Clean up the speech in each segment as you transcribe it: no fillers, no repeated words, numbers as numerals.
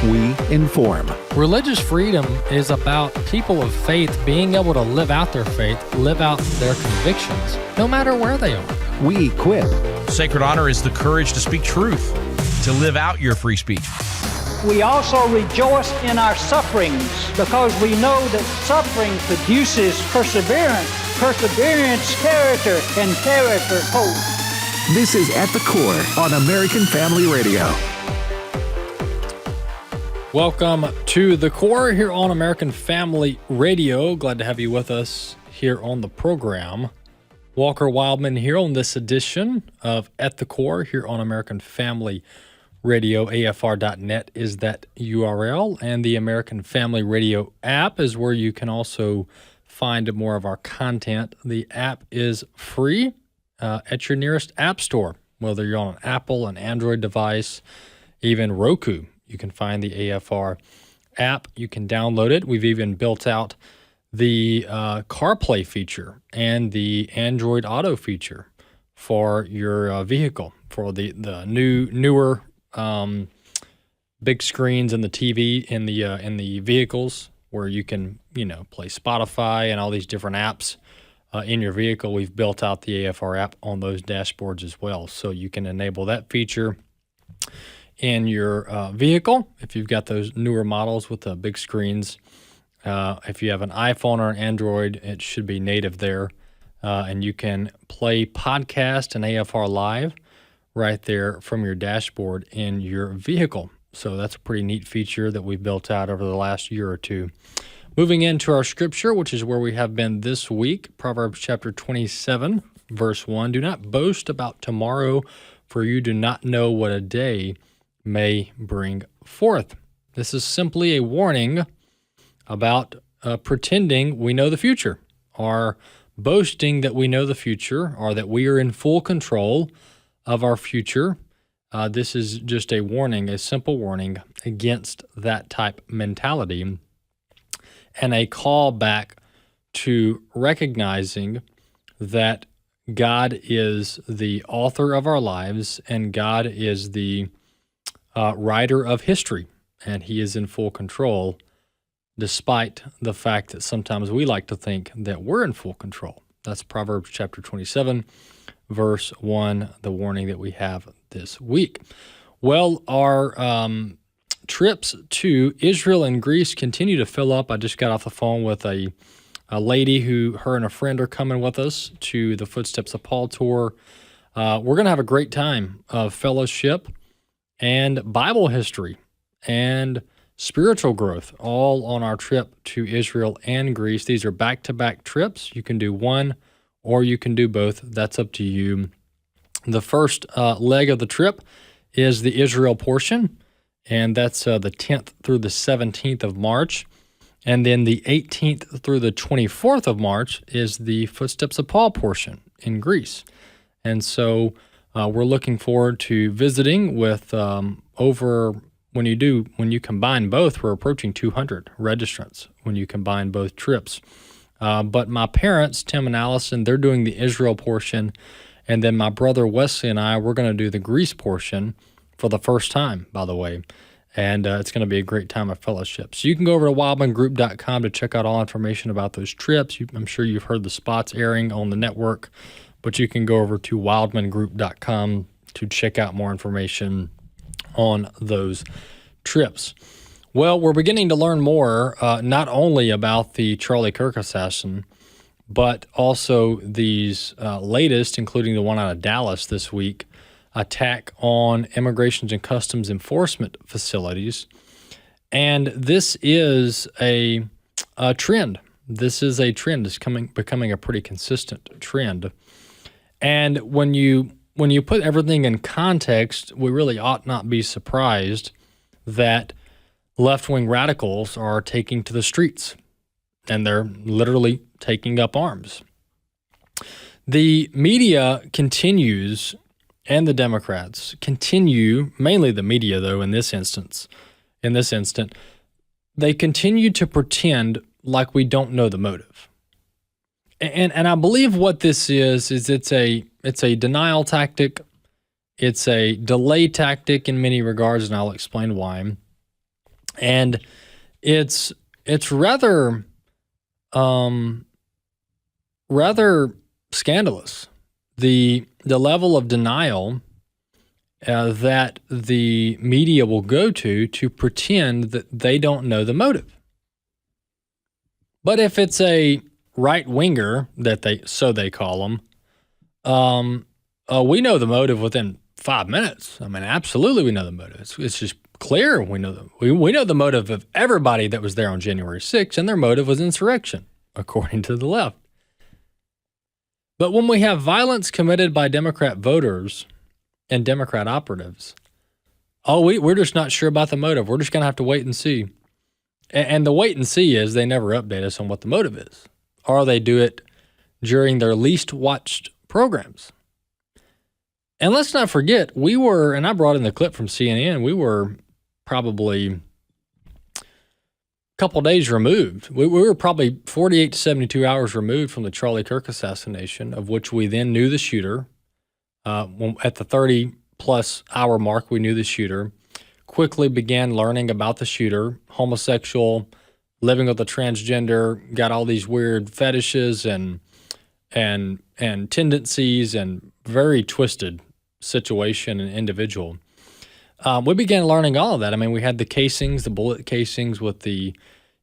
we inform. Religious freedom is about people of faith being able to live out their faith, live out their convictions, no matter where they are. We equip. Sacred honor is the courage to speak truth, to live out your free speech. We also rejoice in our sufferings because we know that suffering produces perseverance, perseverance, character, and character, hope. This is At the Core on American Family Radio. Welcome to The Core here on American Family Radio. Glad to have you with us here on the program. Walker Wildmon here on this edition of At the Core here on American Family Radio. AFR.net is that URL, and the American Family Radio app is where you can also find more of our content. The app is free at your nearest app store, whether you're on an Apple, an Android device, even Roku. You can find the AFR app. You can download it. We've even built out the CarPlay feature and the Android Auto feature for your vehicle, for the newer big screens and the TV in the vehicles, where you can play Spotify and all these different apps in your vehicle. We've built out the AFR app on those dashboards as well, so you can enable that feature in your vehicle if you've got those newer models with the big screens. If you have an iPhone or an Android, it should be native there, and you can play podcast and AFR Live right there from your dashboard in your vehicle. So that's a pretty neat feature that we've built out over the last year or two. Moving into our scripture, which is where we have been this week, Proverbs chapter 27, verse 1. Do not boast about tomorrow, for you do not know what a day may bring forth. This is simply a warning about pretending we know the future, or boasting that we know the future, or that we are in full control of our future. This is just a warning, a simple warning against that type mentality, and a call back to recognizing that God is the author of our lives, and God is the writer of history, and He is in full control, despite the fact that sometimes we like to think that we're in full control. That's Proverbs chapter 27, verse 1, the warning that we have this week. Well, our trips to Israel and Greece continue to fill up. I just got off the phone with a lady who, her and a friend are coming with us to the Footsteps of Paul tour. We're going to have a great time of fellowship and Bible history and spiritual growth, all on our trip to Israel and Greece. These are back-to-back trips. You can do one or you can do both. That's up to you. The first leg of the trip is the Israel portion, and that's the 10th through the 17th of March. And then the 18th through the 24th of March is the Footsteps of Paul portion in Greece. And so we're looking forward to visiting with when you combine both, we're approaching 200 registrants when you combine both trips. But my parents, Tim and Allison, they're doing the Israel portion, and then my brother Wesley and I, we're going to do the Greece portion for the first time, by the way. And it's going to be a great time of fellowship. So you can go over to wildmongroup.com to check out all information about those trips. I'm sure you've heard the spots airing on the network, but you can go over to wildmongroup.com to check out more information on those trips. Well, we're beginning to learn more, not only about the Charlie Kirk assassin, but also these latest, including the one out of Dallas this week, attack on Immigration and Customs Enforcement facilities. And this is a trend. This is a trend. It's becoming a pretty consistent trend. And when you put everything in context, we really ought not be surprised that left-wing radicals are taking to the streets, and they're literally taking up arms. The media continues, and the Democrats continue, mainly the media though in this instant, they continue to pretend like we don't know the motive. And I believe what this is it's a denial tactic. It's a delay tactic in many regards, and I'll explain why. And it's rather scandalous, the level of denial that the media will go to pretend that they don't know the motive. But if it's a right winger that they call them, we know the motive within 5 minutes. I mean, absolutely, we know the motive. It's just clear. We know the motive of everybody that was there on January 6th, and their motive was insurrection, according to the left. But when we have violence committed by Democrat voters and Democrat operatives, we're just not sure about the motive. We're just going to have to wait and see. And the wait and see is they never update us on what the motive is, or they do it during their least watched programs. And let's not forget, and I brought in the clip from CNN, we were probably a couple days removed. We were probably 48 to 72 hours removed from the Charlie Kirk assassination, of which we then knew the shooter. At the 30-plus hour mark, we knew the shooter. Quickly began learning about the shooter, homosexual, living with a transgender, got all these weird fetishes and tendencies, and very twisted situation and individual. We began learning all of that. I mean, we had the casings, the bullet casings with the,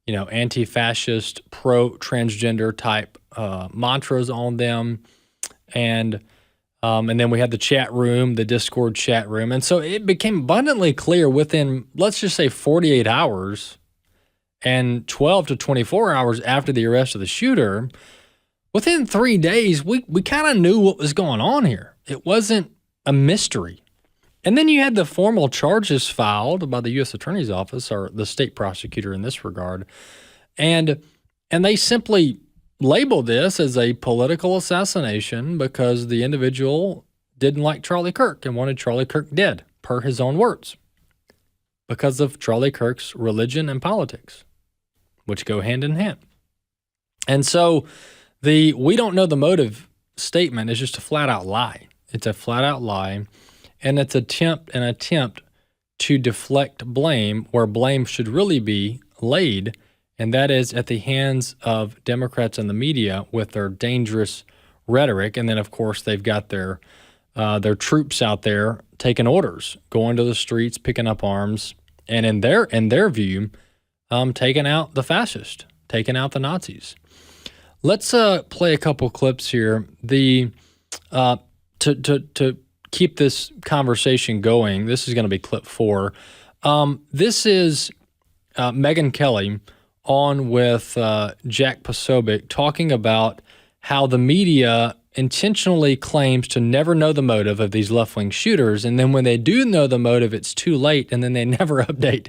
anti-fascist, pro-transgender type mantras on them, and then we had the chat room, the Discord chat room, and so it became abundantly clear within, let's just say, 48 hours and 12 to 24 hours after the arrest of the shooter. Within 3 days, we kind of knew what was going on here. It wasn't a mystery. And then you had the formal charges filed by the U.S. Attorney's Office, or the state prosecutor in this regard, and they simply labeled this as a political assassination because the individual didn't like Charlie Kirk and wanted Charlie Kirk dead, per his own words, because of Charlie Kirk's religion and politics, which go hand in hand. And so the "we don't know the motive" statement is just a flat-out lie. It's a flat-out lie, and it's an attempt to deflect blame where blame should really be laid, and that is at the hands of Democrats and the media with their dangerous rhetoric. And then, of course, they've got their troops out there taking orders, going to the streets, picking up arms, and in their view, taking out the fascists, taking out the Nazis. Let's play a couple clips here. To keep this conversation going, this is going to be clip 4. This is Megyn Kelly on with Jack Posobiec talking about how the media intentionally claims to never know the motive of these left-wing shooters, and then when they do know the motive, it's too late, and then they never update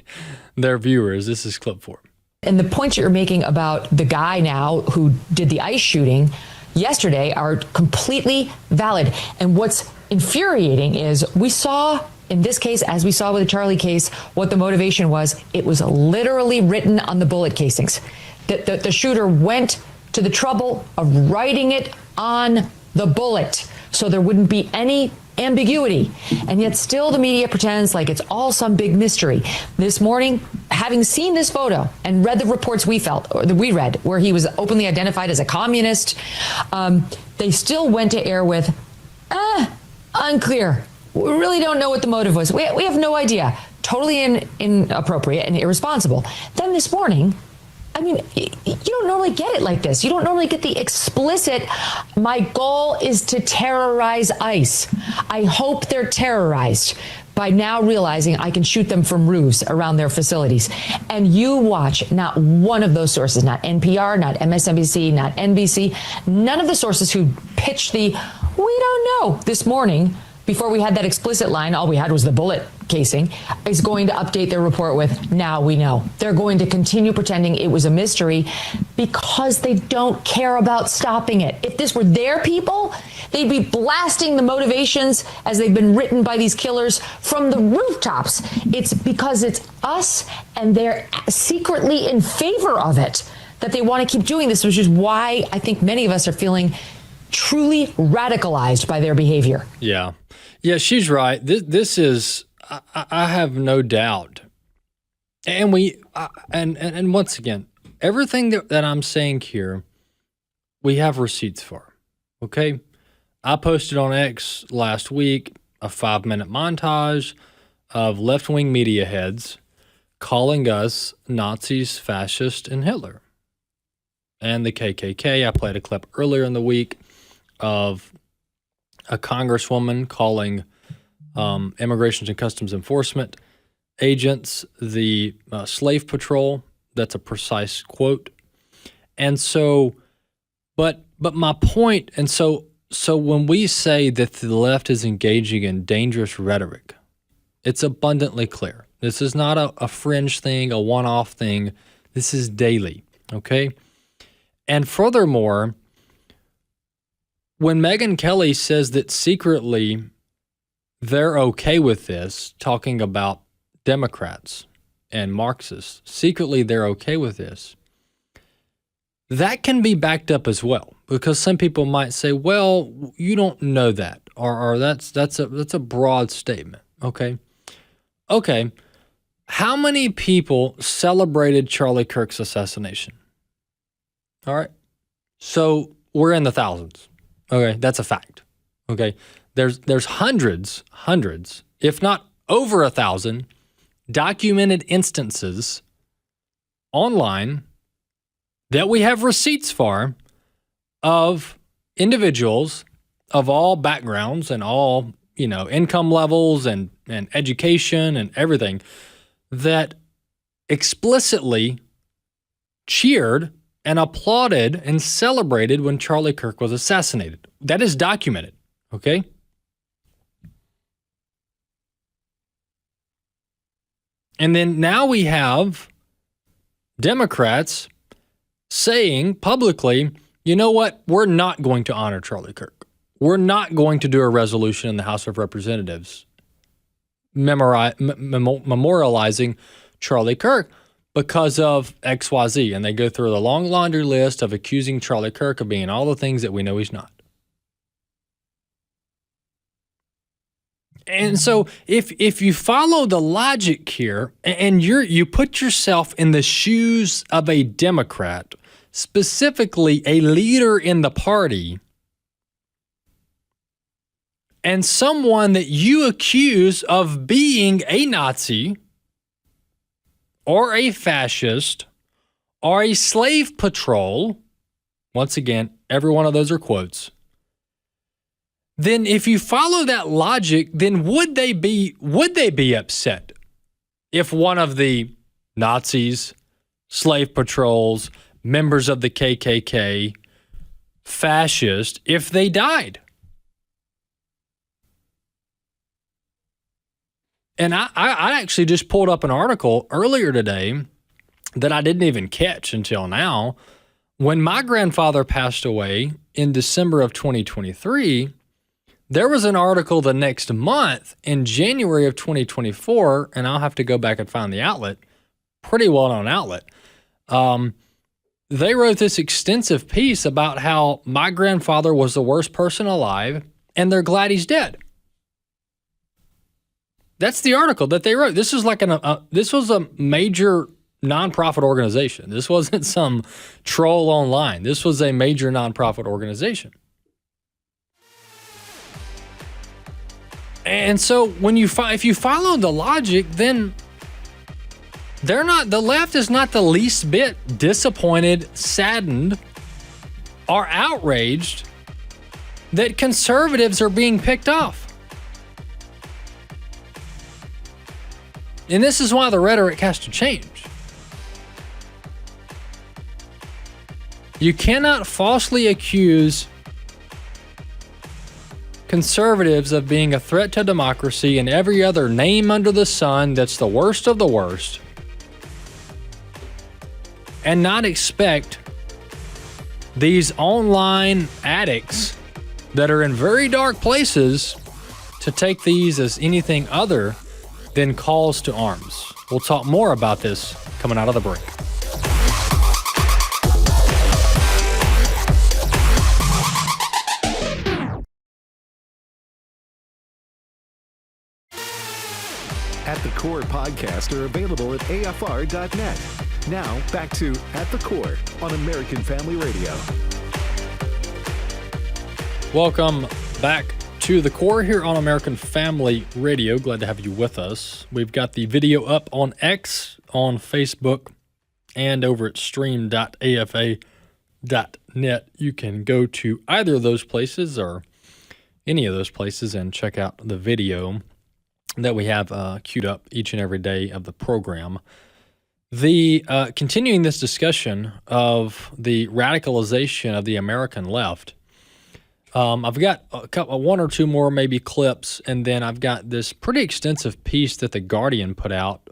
their viewers. This is clip 4. And the points you're making about the guy now who did the ICE shooting yesterday are completely valid. And what's infuriating is we saw in this case, as we saw with the Charlie case, what the motivation was. It was literally written on the bullet casings. The shooter went to the trouble of writing it on the bullet so there wouldn't be any ambiguity. And yet still the media pretends like it's all some big mystery. This morning, having seen this photo and read the reports we read, where he was openly identified as a communist, they still went to air with, unclear. We really don't know what the motive was. We have no idea. Totally inappropriate and irresponsible. Then this morning, I mean, you don't normally get it like this. You don't normally get the explicit, my goal is to terrorize ICE. I hope they're terrorized by now realizing I can shoot them from roofs around their facilities. And you watch, not one of those sources, not NPR, not MSNBC, not NBC, none of the sources who pitched the, we don't know, this morning, before we had that explicit line, all we had was the bullet casing, is going to update their report with, now we know. They're going to continue pretending it was a mystery because they don't care about stopping it. If this were their people, they'd be blasting the motivations as they've been written by these killers from the rooftops. It's because it's us and they're secretly in favor of it that they want to keep doing this, which is why I think many of us are feeling truly radicalized by their behavior. Yeah, she's right. This is, I have no doubt And and once again, everything that I'm saying here, we have receipts for. Okay, I posted on X last week a 5-minute montage of left-wing media heads calling us Nazis, fascists, and Hitler, and the KKK. I played a clip earlier in the week of a congresswoman calling Immigration and Customs Enforcement agents the slave patrol. That's a precise quote. And so, but my point, and so when we say that the left is engaging in dangerous rhetoric, it's abundantly clear. This is not a fringe thing, a one-off thing. This is daily, okay? And furthermore, when Megyn Kelly says that secretly they're okay with this, talking about Democrats and Marxists, secretly they're okay with this, that can be backed up as well, because some people might say, well, you don't know that, or that's a broad statement. Okay. How many people celebrated Charlie Kirk's assassination? All right. So we're in the thousands. Okay, that's a fact. Okay. There's hundreds, if not over 1,000 documented instances online that we have receipts for of individuals of all backgrounds and all, income levels and education and everything that explicitly cheered and applauded and celebrated when Charlie Kirk was assassinated. That is documented, okay? And then now we have Democrats saying publicly, you know what, we're not going to honor Charlie Kirk. We're not going to do a resolution in the House of Representatives memorializing Charlie Kirk because of XYZ. And they go through the long laundry list of accusing Charlie Kirk of being all the things that we know he's not. And so if you follow the logic here and you put yourself in the shoes of a Democrat, specifically a leader in the party, and someone that you accuse of being a Nazi or a fascist or a slave patrol, once again, every one of those are quotes, then if you follow that logic, then would they be upset if one of the Nazis, slave patrols, members of the KKK, fascists, if they died? And I actually just pulled up an article earlier today that I didn't even catch until now. When my grandfather passed away in December of 2023, there was an article the next month in January of 2024, and I'll have to go back and find the outlet, pretty well-known outlet. They wrote this extensive piece about how my grandfather was the worst person alive, and they're glad he's dead. That's the article that they wrote. This is like this was a major nonprofit organization. This wasn't some troll online. This was a major nonprofit organization. And so if you follow the logic, then the left is not the least bit disappointed, saddened, or outraged that conservatives are being picked off. And this is why the rhetoric has to change. You cannot falsely accuse conservatives of being a threat to democracy and every other name under the sun that's the worst of the worst, and not expect these online addicts that are in very dark places to take these as anything other than calls to arms. We'll talk more about this coming out of the break. At the Core podcast are available at afr.net. Now, back to At the Core on American Family Radio. Welcome back to the Core here on American Family Radio. Glad to have you with us. We've got the video up on X, on Facebook, and over at stream.afa.net. You can go to either of those places or any of those places and check out the video that we have queued up each and every day of the program. The continuing this discussion of the radicalization of the American left, I've got one or two more maybe clips, and then I've got this pretty extensive piece that The Guardian put out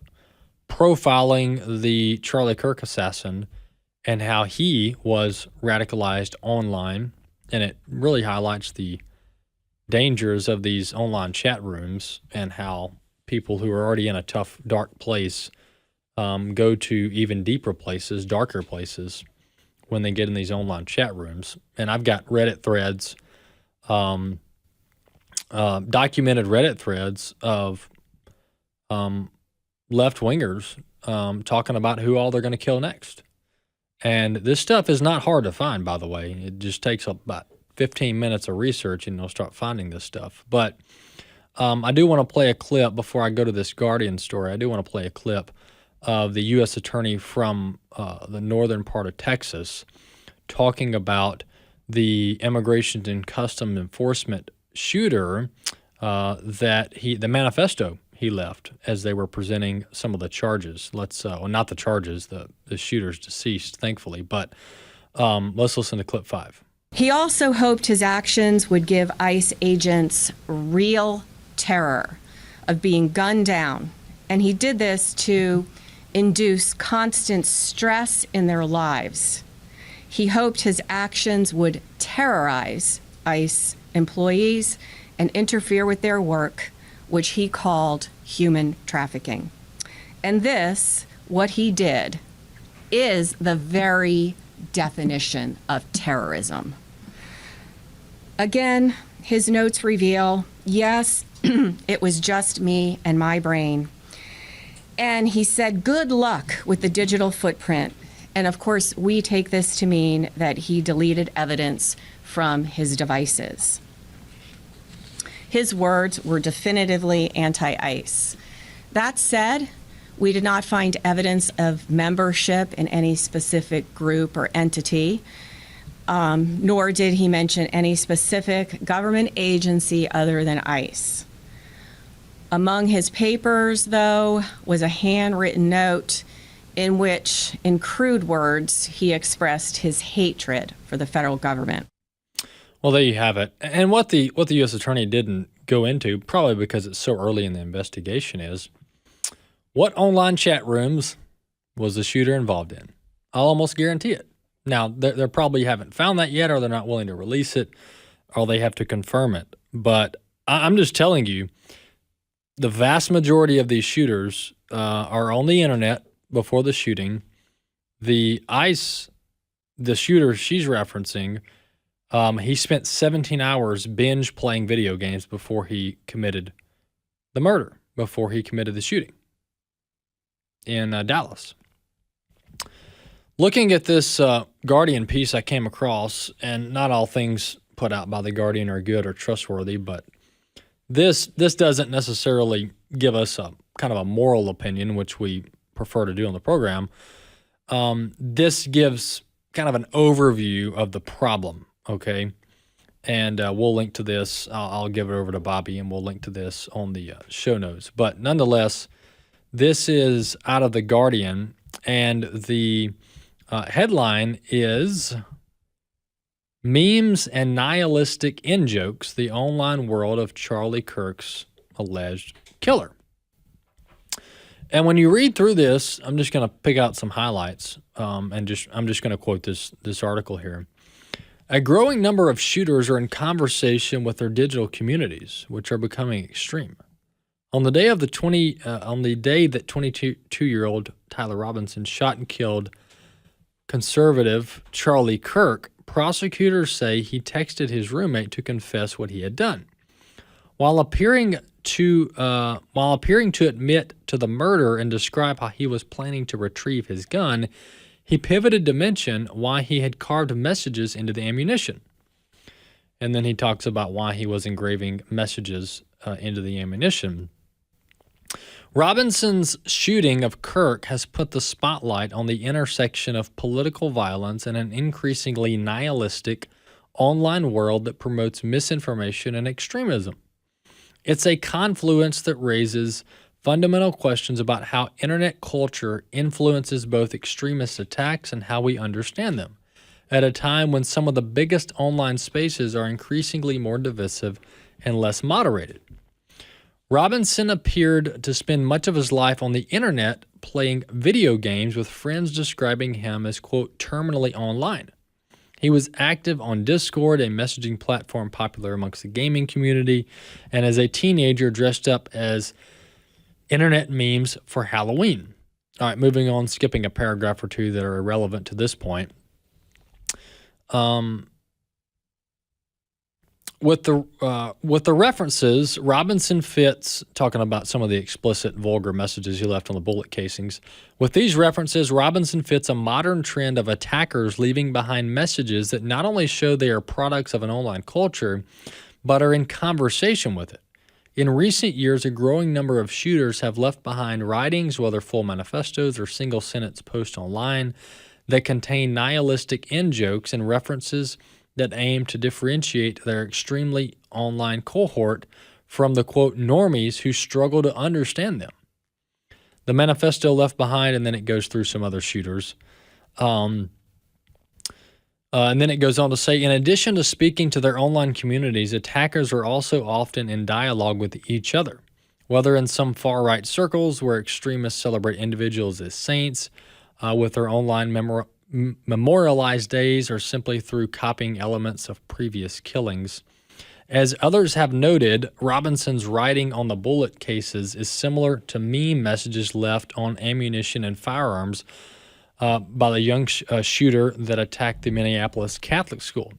profiling the Charlie Kirk assassin and how he was radicalized online, and it really highlights the dangers of these online chat rooms and how people who are already in a tough, dark place go to even deeper places, darker places, when they get in these online chat rooms. And I've got Reddit threads, documented Reddit threads of left-wingers talking about who all they're going to kill next. And this stuff is not hard to find, by the way. It just takes about 15 minutes of research and you'll start finding this stuff. But I do want to play a clip before I go to this Guardian story. I do want to play a clip of the U.S. attorney from the northern part of Texas talking about the Immigration and Customs Enforcement shooter the manifesto he left as they were presenting some of the charges. Not the charges, the shooter's deceased, thankfully, but let's listen to clip 5. He also hoped his actions would give ICE agents real terror of being gunned down, and he did this to induce constant stress in their lives. He hoped his actions would terrorize ICE employees and interfere with their work, which he called human trafficking. And this, what he did, is the very definition of terrorism. Again, his notes reveal, yes, it was just me and my brain. And he said, good luck with the digital footprint. And of course, we take this to mean that he deleted evidence from his devices. His words were definitively anti-ICE. That said, we did not find evidence of membership in any specific group or entity, nor did he mention any specific government agency other than ICE. Among his papers, though, was a handwritten note in which, in crude words, he expressed his hatred for the federal government. Well, there you have it. And what the U.S. attorney didn't go into, probably because it's so early in the investigation, is what online chat rooms was the shooter involved in? I'll almost guarantee it. Now, they probably haven't found that yet, or they're not willing to release it, or they have to confirm it. But I'm just telling you, the vast majority of these shooters are on the internet before the shooting. The shooter she's referencing, he spent 17 hours binge playing video games before he committed the murder, before he committed the shooting in Dallas. Looking at this Guardian piece I came across, and not all things put out by the Guardian are good or trustworthy, but this doesn't necessarily give us a kind of a moral opinion, which we prefer to do on the program. This gives kind of an overview of the problem, okay? And we'll link to this. I'll give it over to Bobby, and we'll link to this on the show notes. But nonetheless, this is out of the Guardian, and the headline is Memes and Nihilistic In-Jokes, the Online World of Charlie Kirk's Alleged Killer. And when you read through this, I'm just going to pick out some highlights, and I'm just going to quote this article here. A growing number of shooters are in conversation with their digital communities, which are becoming extreme. On the day that 22-year-old Tyler Robinson shot and killed conservative Charlie Kirk, prosecutors say he texted his roommate to confess what he had done. While appearing to admit to the murder and describe how he was planning to retrieve his gun, he pivoted to mention why he had carved messages into the ammunition. And then he talks about why he was engraving messages into the ammunition. Robinson's shooting of Kirk has put the spotlight on the intersection of political violence and an increasingly nihilistic online world that promotes misinformation and extremism. It's a confluence that raises fundamental questions about how internet culture influences both extremist attacks and how we understand them, at a time when some of the biggest online spaces are increasingly more divisive and less moderated. Robinson appeared to spend much of his life on the internet playing video games, with friends describing him as, quote, terminally online. He was active on Discord, a messaging platform popular amongst the gaming community, and as a teenager dressed up as internet memes for Halloween. All right, moving on, skipping a paragraph or two that are irrelevant to this point. With the references, Robinson fits, talking about some of the explicit, vulgar messages he left on the bullet casings. With these references, Robinson fits a modern trend of attackers leaving behind messages that not only show they are products of an online culture, but are in conversation with it. In recent years, a growing number of shooters have left behind writings, whether full manifestos or single-sentence posts online, that contain nihilistic in-jokes and references that aim to differentiate their extremely online cohort from the, quote, normies who struggle to understand them. The manifesto left behind, and then it goes through some other shooters. And then it goes on to say, in addition to speaking to their online communities, attackers are also often in dialogue with each other, whether in some far-right circles where extremists celebrate individuals as saints with their online memorialized days, or simply through copying elements of previous killings. As others have noted, Robinson's writing on the bullet cases is similar to meme messages left on ammunition and firearms by the young shooter that attacked the Minneapolis Catholic school.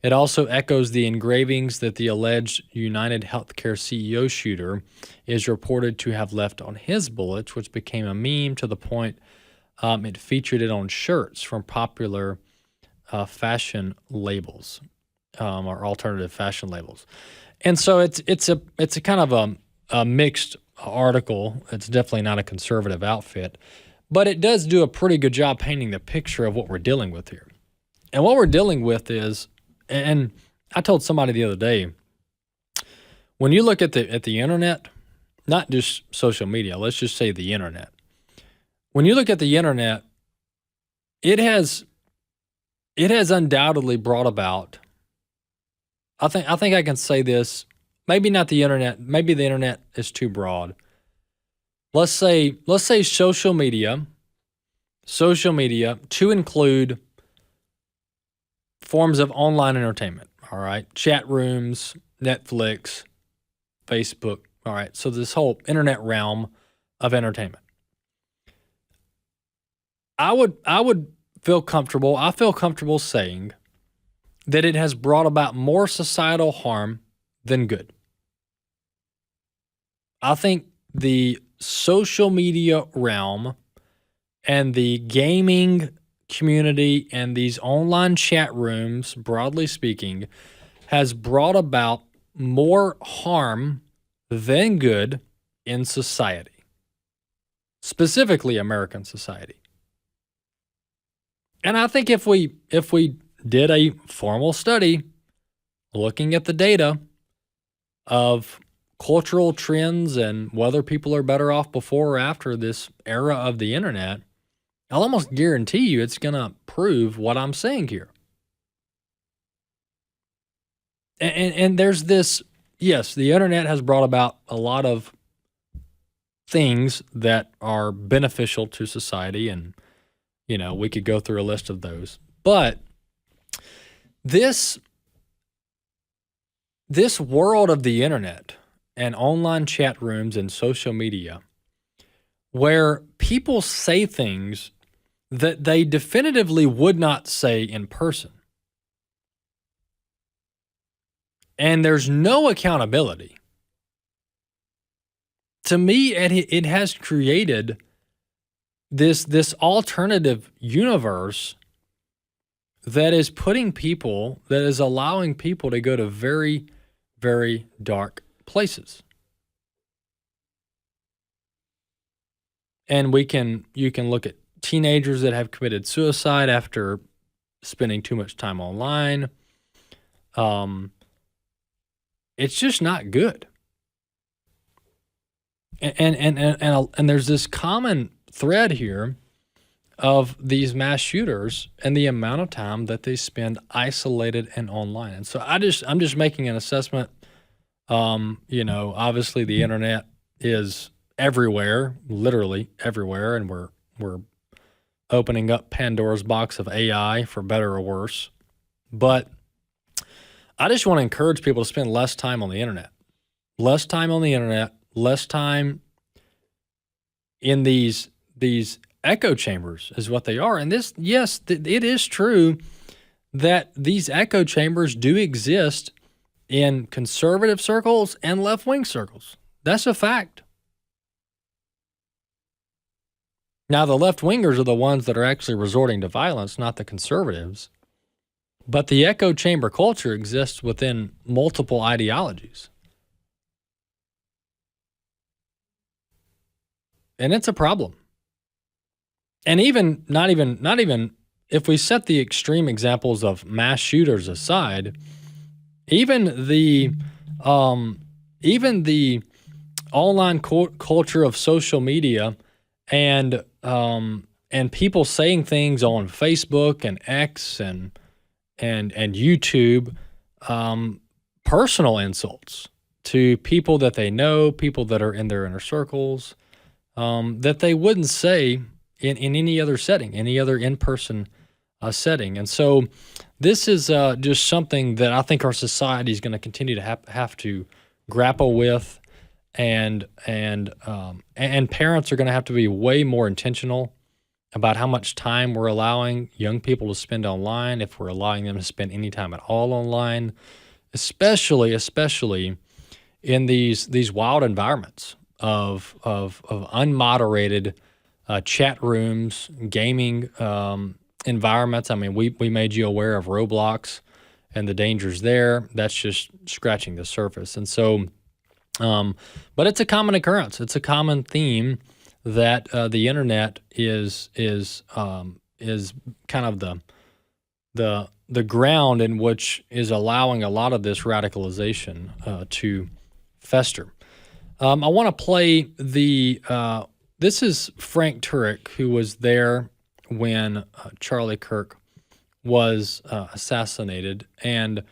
It also echoes the engravings that the alleged United Healthcare CEO shooter is reported to have left on his bullets, which became a meme to the point it featured it on shirts from popular fashion labels or alternative fashion labels. And so it's a kind of a mixed article. It's definitely not a conservative outfit, but it does do a pretty good job painting the picture of what we're dealing with here. And what we're dealing with is, and I told somebody the other day, when you look at the internet, not just social media, let's just say the internet. When you look at the internet, it has undoubtedly brought about, I think I can say this, maybe not the internet, maybe the internet is too broad. Let's say social media to include forms of online entertainment, all right? Chat rooms, Netflix, Facebook, all right? So this whole internet realm of entertainment. I would feel comfortable, I feel comfortable saying that it has brought about more societal harm than good. I think the social media realm and the gaming community and these online chat rooms, broadly speaking, has brought about more harm than good in society, specifically American society. And I think if we did a formal study looking at the data of cultural trends and whether people are better off before or after this era of the internet, I'll almost guarantee you it's going to prove what I'm saying here. And there's this, yes, the internet has brought about a lot of things that are beneficial to society, and you know, we could go through a list of those. But this world of the internet and online chat rooms and social media, where people say things that they definitively would not say in person, and there's no accountability. to me, it has created this alternative universe that is allowing people to go to very, very dark places. And you can look at teenagers that have committed suicide after spending too much time online. It's just not good. And there's this common thread here of these mass shooters and the amount of time that they spend isolated and online. And so I'm just making an assessment. Obviously the internet is everywhere, literally everywhere, and we're opening up Pandora's box of AI, for better or worse. But I just want to encourage people to spend less time on the internet. Less time on the internet, less time in these echo chambers is what they are. And it is true that these echo chambers do exist in conservative circles and left-wing circles. That's a fact. Now, the left-wingers are the ones that are actually resorting to violence, not the conservatives. But the echo chamber culture exists within multiple ideologies. And it's a problem. And not even if we set the extreme examples of mass shooters aside, even the online culture of social media and people saying things on Facebook and X and YouTube, personal insults to people that they know, people that are in their inner circles, that they wouldn't say in any other setting, any other in-person setting. And so this is just something that I think our society is going to continue to have to grapple with, and parents are going to have to be way more intentional about how much time we're allowing young people to spend online, if we're allowing them to spend any time at all online, especially in these wild environments of unmoderated chat rooms, gaming environments. I mean, we made you aware of Roblox and the dangers there. That's just scratching the surface. And so, but it's a common occurrence. It's a common theme that the internet is kind of the ground in which is allowing a lot of this radicalization to fester. I want to play this is Frank Turek, who was there when Charlie Kirk was assassinated. And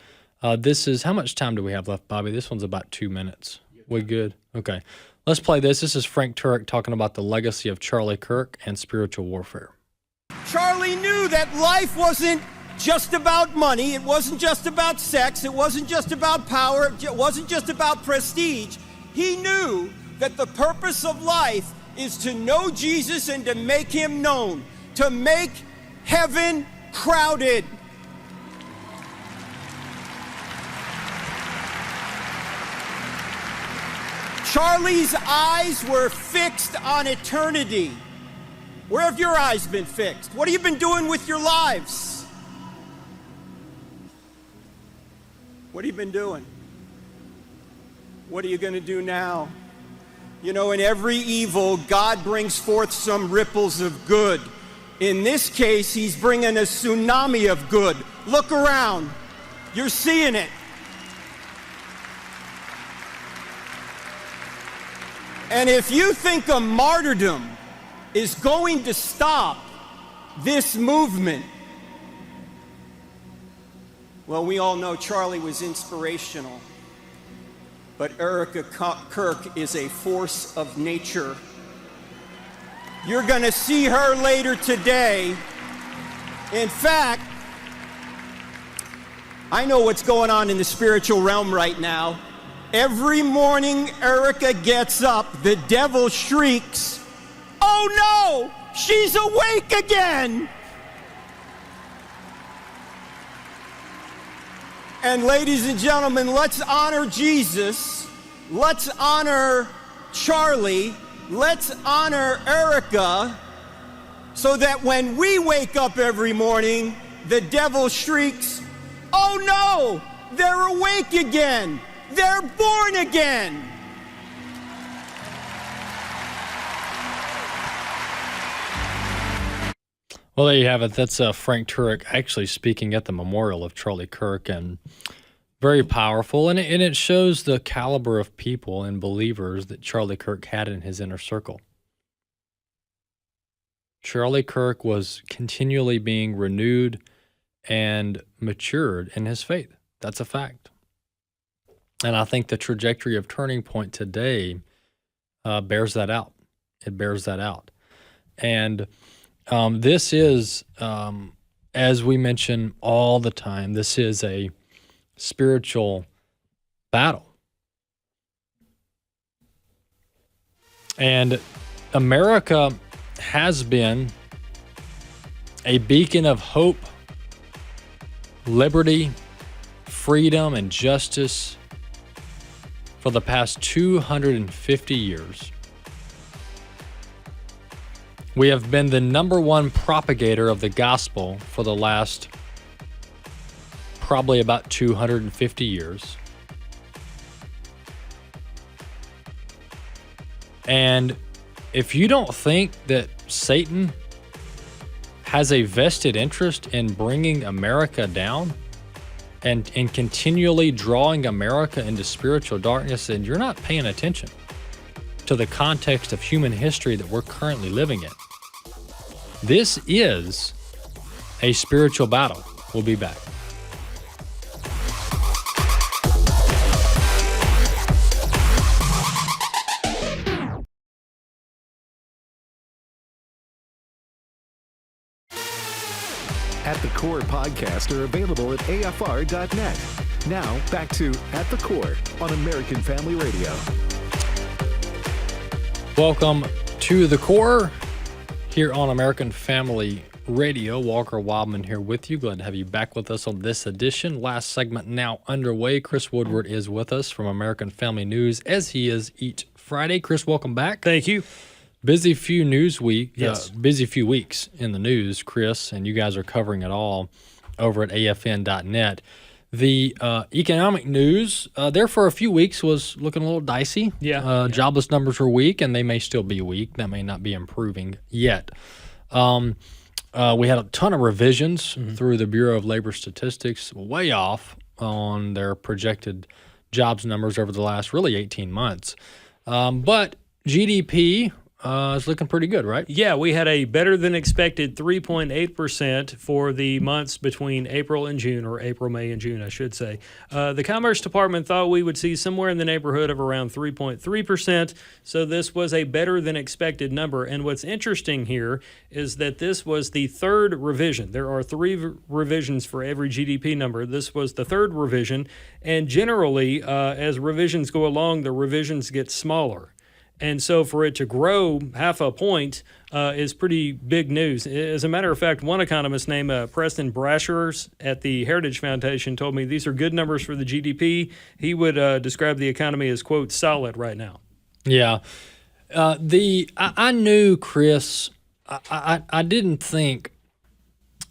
this is, how much time do we have left, Bobby? This one's about 2 minutes. We good? Okay. Let's play this. This is Frank Turek talking about the legacy of Charlie Kirk and spiritual warfare. Charlie knew that life wasn't just about money. It wasn't just about sex. It wasn't just about power. It wasn't just about prestige. He knew that the purpose of life is to know Jesus and to make him known, to make heaven crowded. Charlie's eyes were fixed on eternity. Where have your eyes been fixed? What have you been doing with your lives? What have you been doing? What are you going to do now? You know, in every evil, God brings forth some ripples of good. In this case, he's bringing a tsunami of good. Look around. You're seeing it. And if you think a martyrdom is going to stop this movement, well, we all know Charlie was inspirational, but Erica Kirk is a force of nature. You're going to see her later today. In fact, I know what's going on in the spiritual realm right now. Every morning Erica gets up, the devil shrieks, "Oh no, she's awake again!" And ladies and gentlemen, let's honor Jesus. Let's honor Charlie, let's honor Erica so that when we wake up every morning, the devil shrieks, "Oh no, they're awake again. They're born again." Well, there you have it. That's Frank Turek actually speaking at the memorial of Charlie Kirk, and very powerful. And it shows the caliber of people and believers that Charlie Kirk had in his inner circle. Charlie Kirk was continually being renewed and matured in his faith. That's a fact. And I think the trajectory of Turning Point today bears that out. It bears that out. And this is, as we mention all the time, this is a spiritual battle. And America has been a beacon of hope, liberty, freedom, and justice for the past 250 years. We have been the number one propagator of the gospel for the last probably about 250 years. And if you don't think that Satan has a vested interest in bringing America down and continually drawing America into spiritual darkness, then you're not paying attention to the context of human history that we're currently living in. This is a spiritual battle. We'll be back. At the Core podcasts are available at afr.net. Now, back to At the Core on American Family Radio. Welcome to The Core here on American Family Radio. Walker Wildmon here with you. Glad to have you back with us on this edition. Last segment now underway. Chris Woodward is with us from American Family News, as he is each Friday. Chris, welcome back. Thank you. Busy few Yes. busy few weeks in the news, Chris, and you guys are covering it all over at afn.net. The economic news there for a few weeks was looking a little dicey. Jobless numbers were weak, and they may still be weak. That may not be improving yet. We had a ton of revisions through the Bureau of Labor Statistics, way off on their projected jobs numbers over the last really 18 months. But GDP is looking pretty good, right? Yeah, we had a better than expected 3.8% for the months between April and June, or April, May, and June, I should say. The Commerce Department thought we would see somewhere in the neighborhood of around 3.3%, so this was a better than expected number. And what's interesting here is that this was the third revision. There are three revisions for every GDP number. This was the third revision, and generally, as revisions go along, the revisions get smaller. And so for it to grow half a point is pretty big news. As a matter of fact, one economist named Preston Brashers at the Heritage Foundation told me these are good numbers for the GDP. He would describe the economy as, quote, solid right now. Yeah. I knew, Chris, I didn't think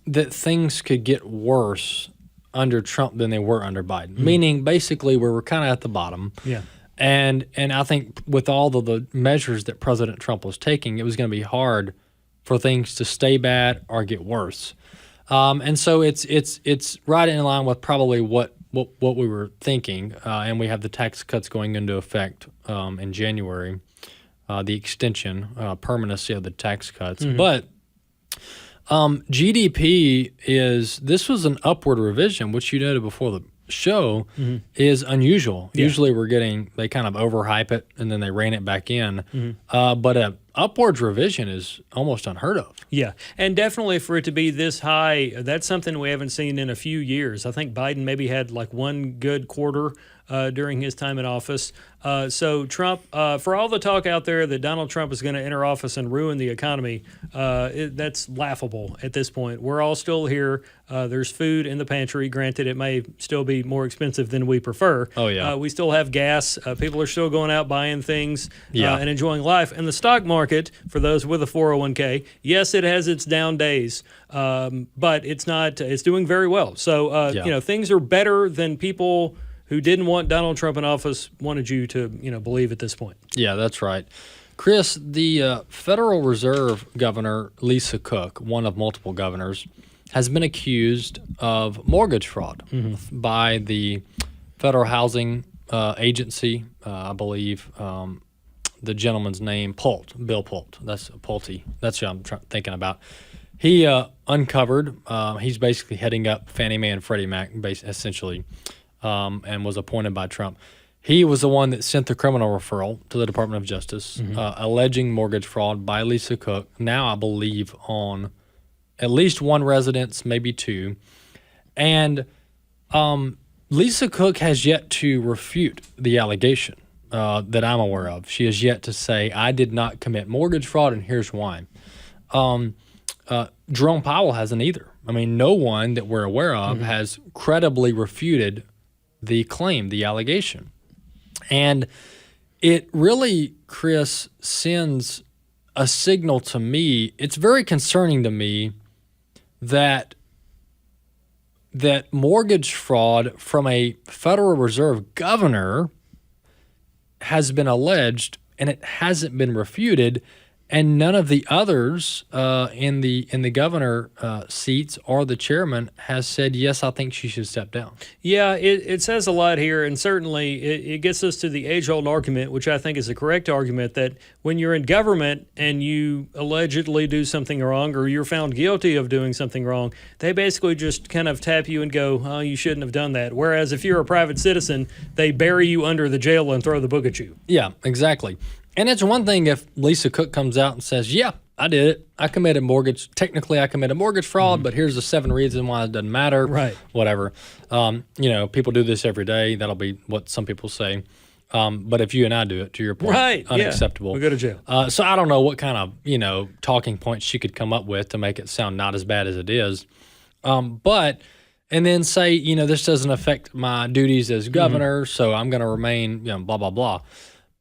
that things could get worse under Trump than they were under Biden, meaning basically we were kind of at the bottom. Yeah. And I think with all of the measures that President Trump was taking, it was going to be hard for things to stay bad or get worse. And so it's right in line with probably what we were thinking. And we have the tax cuts going into effect in January, the extension, permanency of the tax cuts. But GDP this was an upward revision, which you noted before the show, is unusual. Yeah. Usually they kind of overhype it and then they rein it back in. But an upwards revision is almost unheard of. Yeah, and definitely for it to be this high, that's something we haven't seen in a few years. I think Biden maybe had like one good quarter during his time in office. So Trump, for all the talk out there that Donald Trump is going to enter office and ruin the economy, that's laughable at this point. We're all still here. There's food in the pantry. Granted, it may still be more expensive than we prefer. Oh, yeah. We still have gas. People are still going out buying things Yeah. and enjoying life. And the stock market, for those with a 401k, yes, it has its down days, but it's not. It's doing very well. So, Yeah. things are better than people who didn't want Donald Trump in office wanted you to, believe at this point. Yeah, that's right. Chris, the Federal Reserve Governor, Lisa Cook, one of multiple governors, has been accused of mortgage fraud by the Federal Housing Agency, I believe. The gentleman's name, Bill Pult. That's Pulte. That's who I'm thinking about. He uncovered, he's basically heading up Fannie Mae and Freddie Mac, essentially, and was appointed by Trump. He was the one that sent the criminal referral to the Department of Justice, alleging mortgage fraud by Lisa Cook, now I believe on at least one residence, maybe two. And Lisa Cook has yet to refute the allegation that I'm aware of. She has yet to say, I did not commit mortgage fraud, and here's why. Jerome Powell hasn't either. I mean, no one that we're aware of has credibly refuted the claim, the allegation. And it really, Chris, sends a signal to me. It's very concerning to me that mortgage fraud from a Federal Reserve governor has been alleged and it hasn't been refuted, and none of the others in the governor seats or the chairman has said, yes, I think she should step down. Yeah, it says a lot here, and certainly it gets us to the age-old argument, which I think is the correct argument, that when you're in government and you allegedly do something wrong or you're found guilty of doing something wrong, they basically just kind of tap you and go, oh, you shouldn't have done that. Whereas if you're a private citizen, they bury you under the jail and throw the book at you. Yeah, exactly. And it's one thing if Lisa Cook comes out and says, yeah, I did it. I committed mortgage. Technically, I committed mortgage fraud, but here's the 7 reasons why it doesn't matter. Right. Whatever. People do this every day. That'll be what some people say. But if you and I do it, to your point, right, unacceptable. We go to jail. So I don't know what kind of, talking points she could come up with to make it sound not as bad as it is. And then say, this doesn't affect my duties as governor, so I'm going to remain, blah, blah, blah.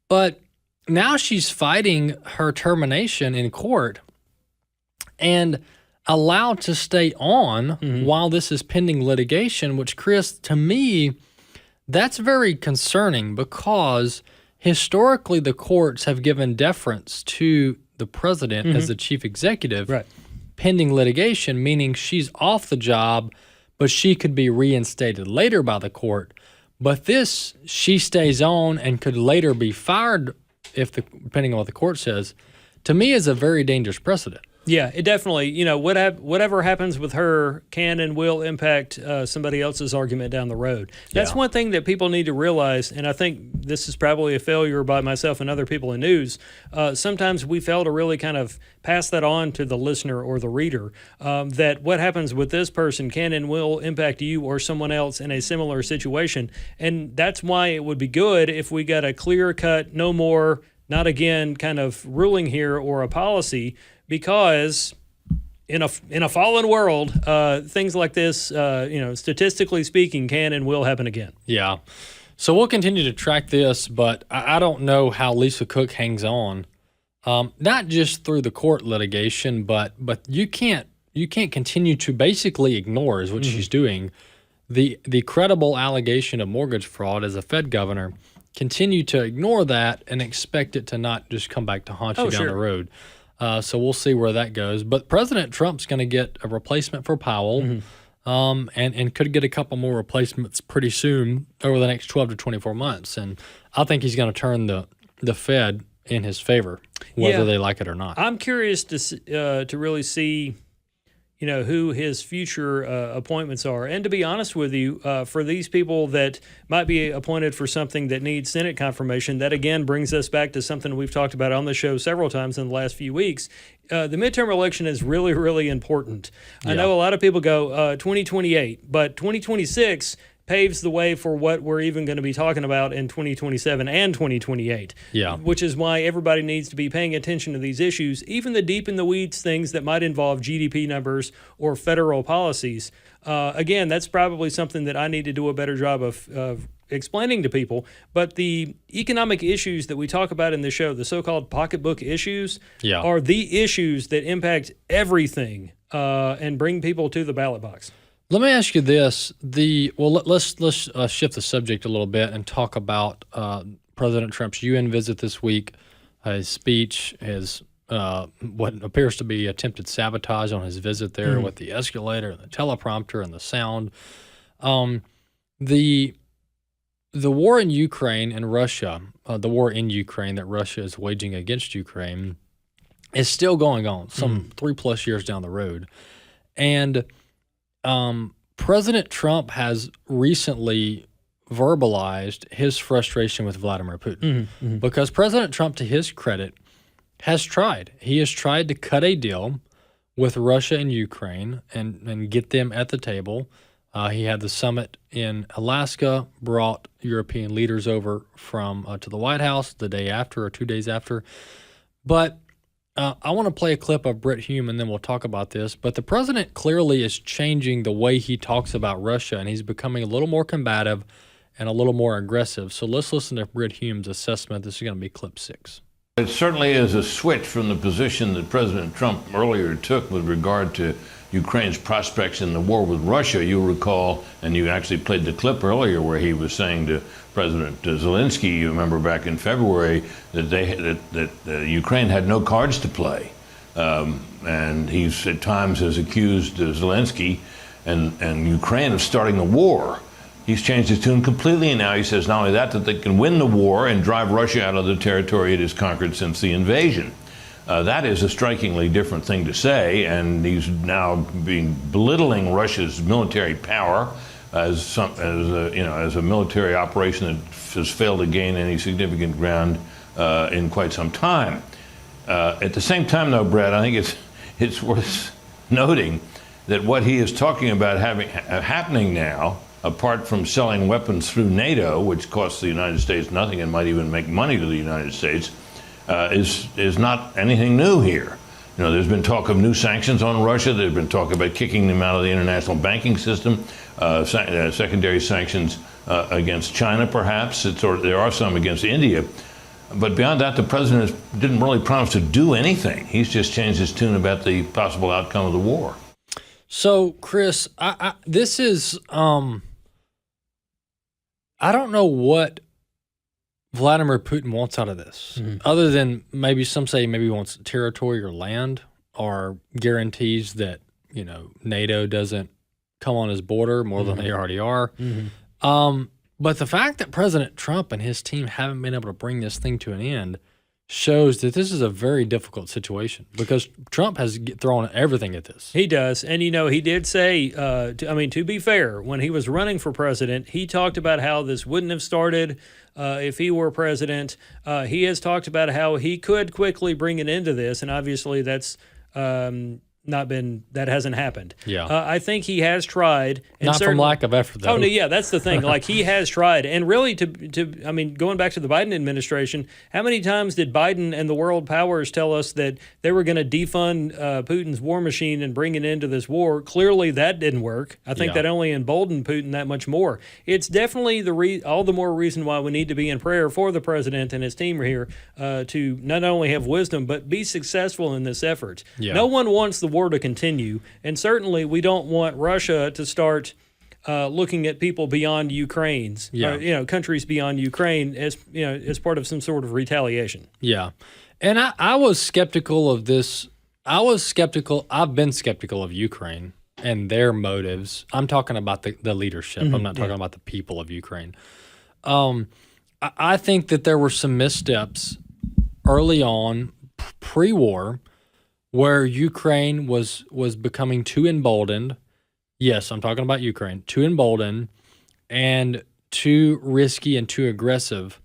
But now she's fighting her termination in court and allowed to stay on while this is pending litigation, which, Chris, to me, that's very concerning because historically the courts have given deference to the president as the chief executive pending litigation, meaning she's off the job, but she could be reinstated later by the court. But this, she stays on and could later be fired depending on what the court says, to me is a very dangerous precedent. Yeah, it definitely, whatever happens with her can and will impact somebody else's argument down the road. That's one thing that people need to realize, and I think this is probably a failure by myself and other people in news. Sometimes we fail to really kind of pass that on to the listener or the reader, that what happens with this person can and will impact you or someone else in a similar situation. And that's why it would be good if we got a clear-cut, no more, not again kind of ruling here or a policy, because in a fallen world, things like this, statistically speaking, can and will happen again. Yeah. So we'll continue to track this, but I don't know how Lisa Cook hangs on, not just through the court litigation, but you can't continue to basically ignore, is what she's doing, the credible allegation of mortgage fraud as a Fed governor. Continue to ignore that and expect it to not just come back to haunt you down the road. So we'll see where that goes. But President Trump's going to get a replacement for Powell and could get a couple more replacements pretty soon over the next 12 to 24 months. And I think he's going to turn the Fed in his favor, whether they like it or not. I'm curious to really see who his future appointments are. And to be honest with you, for these people that might be appointed for something that needs Senate confirmation, that again brings us back to something we've talked about on the show several times in the last few weeks. The midterm election is really, really important. I know a lot of people go 2028, but 2026, paves the way for what we're even going to be talking about in 2027 and 2028. Yeah. Which is why everybody needs to be paying attention to these issues, even the deep in the weeds things that might involve GDP numbers or federal policies. Again, that's probably something that I need to do a better job of explaining to people. But the economic issues that we talk about in the show, the so-called pocketbook issues, are the issues that impact everything and bring people to the ballot box. Let me ask you this: let's shift the subject a little bit and talk about President Trump's UN visit this week. His speech, his what appears to be attempted sabotage on his visit there with the escalator and the teleprompter and the sound. The war in Ukraine and Russia, the war in Ukraine that Russia is waging against Ukraine, is still going on. Some 3+ years down the road, and President Trump has recently verbalized his frustration with Vladimir Putin because President Trump, to his credit, has tried. He has tried to cut a deal with Russia and Ukraine and get them at the table. He had the summit in Alaska, brought European leaders over from to the White House the day after or 2 days after. But I want to play a clip of Brit Hume, and then we'll talk about this. But the president clearly is changing the way he talks about Russia, and he's becoming a little more combative and a little more aggressive. So let's listen to Brit Hume's assessment. This is going to be clip 6. It certainly is a switch from the position that President Trump earlier took with regard to Ukraine's prospects in the war with Russia. You'll recall, and you actually played the clip earlier where he was saying to President Zelensky, you remember back in February, that Ukraine had no cards to play. And he's at times has accused Zelensky and Ukraine of starting the war. He's changed his tune completely, and now he says not only that they can win the war and drive Russia out of the territory it has conquered since the invasion. That is a strikingly different thing to say, and he's now belittling Russia's military power as a military operation that has failed to gain any significant ground in quite some time. At the same time, though, Brad, I think it's worth noting that what he is talking about happening now, apart from selling weapons through NATO, which costs the United States nothing and might even make money to the United States, is not anything new here. You know, there's been talk of new sanctions on Russia. There's been talk about kicking them out of the international banking system, secondary sanctions against China, perhaps. There are some against India. But beyond that, the president didn't really promise to do anything. He's just changed his tune about the possible outcome of the war. So, Chris, this is, I don't know what Vladimir Putin wants out of this, other than maybe some say maybe he wants territory or land or guarantees that, NATO doesn't come on his border more than they already are. But the fact that President Trump and his team haven't been able to bring this thing to an end shows that this is a very difficult situation because Trump has thrown everything at this. He does. And, he did say, to be fair, when he was running for president, he talked about how this wouldn't have started if he were president. He has talked about how he could quickly bring an end to this, and obviously that hasn't happened. Yeah. I think he has tried. Not from lack of effort, though. Oh, no, yeah, that's the thing. Like, he has tried. And really, going back to the Biden administration, how many times did Biden and the world powers tell us that they were going to defund Putin's war machine and bring an end to this war? Clearly, that didn't work. I think that only emboldened Putin that much more. It's definitely all the more reason why we need to be in prayer for the president and his team here to not only have wisdom, but be successful in this effort. Yeah. No one wants the war to continue, and certainly we don't want Russia to start looking at people beyond Ukraine's, countries beyond Ukraine as part of some sort of retaliation. Yeah, and I was skeptical of this. I've been skeptical of Ukraine and their motives. I'm talking about the leadership. I'm not talking about the people of Ukraine. I think that there were some missteps early on, pre-war, where Ukraine was becoming too emboldened. Yes, I'm talking about Ukraine. Too emboldened and too risky and too aggressive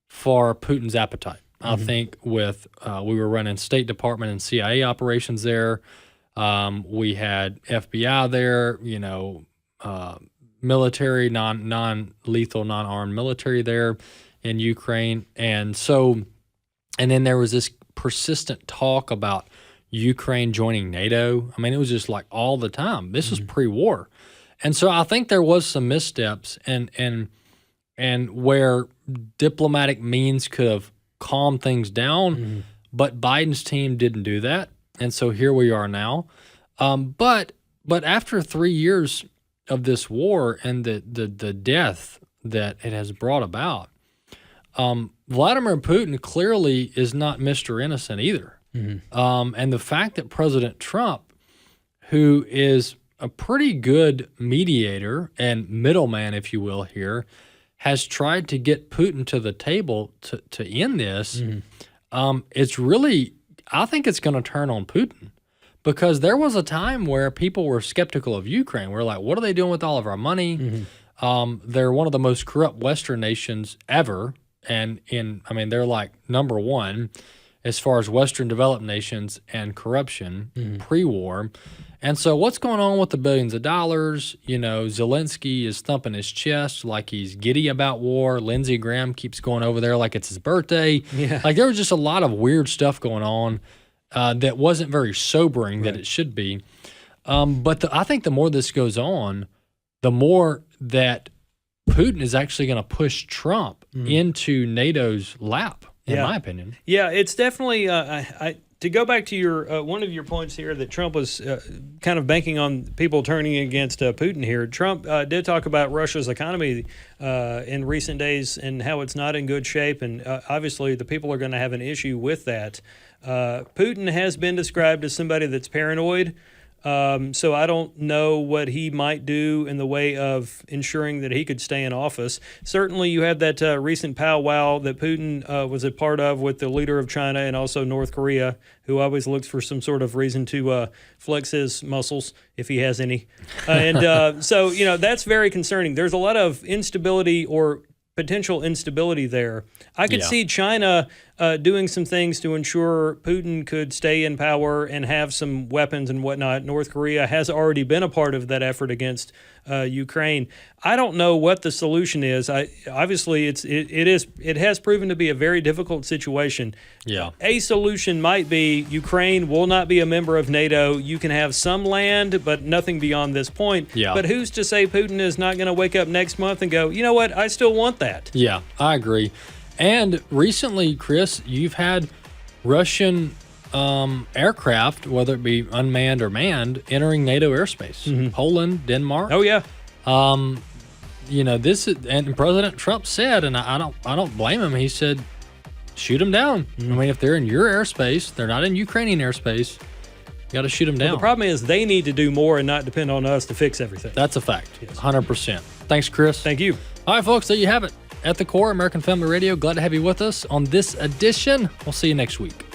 for Putin's appetite. I think we were running State Department and CIA operations there. We had FBI there, military, non-lethal, non-armed military there in Ukraine. And then there was this persistent talk about Ukraine joining NATO. I mean, it was just like all the time. This was pre-war. And so I think there was some missteps and where diplomatic means could have calmed things down, but Biden's team didn't do that. And so here we are now. But after 3 years of this war and the death that it has brought about, Vladimir Putin clearly is not Mr. Innocent either. And the fact that President Trump, who is a pretty good mediator and middleman, if you will, here, has tried to get Putin to the table to end this, it's really, I think it's going to turn on Putin. Because there was a time where people were skeptical of Ukraine. We're like, what are they doing with all of our money? They're one of the most corrupt Western nations ever. And they're like number one as far as Western developed nations and corruption pre-war. And so what's going on with the billions of dollars? You know, Zelensky is thumping his chest like he's giddy about war. Lindsey Graham keeps going over there like it's his birthday. Yeah. Like there was just a lot of weird stuff going on that wasn't very sobering that it should be. But I think the more this goes on, the more that Putin is actually going to push Trump into NATO's lap, in my opinion. Yeah, it's definitely to go back to your one of your points here that Trump was kind of banking on people turning against Putin here. Trump did talk about Russia's economy in recent days and how it's not in good shape, and obviously the people are going to have an issue with that. Putin has been described as somebody that's paranoid. So I don't know what he might do in the way of ensuring that he could stay in office. Certainly you had that recent powwow that Putin was a part of with the leader of China and also North Korea, who always looks for some sort of reason to flex his muscles if he has any. So, that's very concerning. There's a lot of instability or potential instability there. I could see China doing some things to ensure Putin could stay in power and have some weapons and whatnot. North Korea has already been a part of that effort against Ukraine. I don't know what the solution is. Obviously, it has proven to be a very difficult situation. Yeah. A solution might be Ukraine will not be a member of NATO. You can have some land, but nothing beyond this point. Yeah. But who's to say Putin is not going to wake up next month and go, you know what, I still want that. Yeah, I agree. And recently, Chris, you've had Russian aircraft, whether it be unmanned or manned, entering NATO airspace. Poland, Denmark. Oh yeah. This is, and President Trump said, and I don't blame him. He said, shoot them down. I mean, if they're in your airspace, they're not in Ukrainian airspace. You got to shoot them down. Well, the problem is they need to do more and not depend on us to fix everything. That's a fact. 100%. Thanks, Chris. Thank you. All right, folks, there you have it. At the Core, American Family Radio. Glad to have you with us on this edition. We'll see you next week.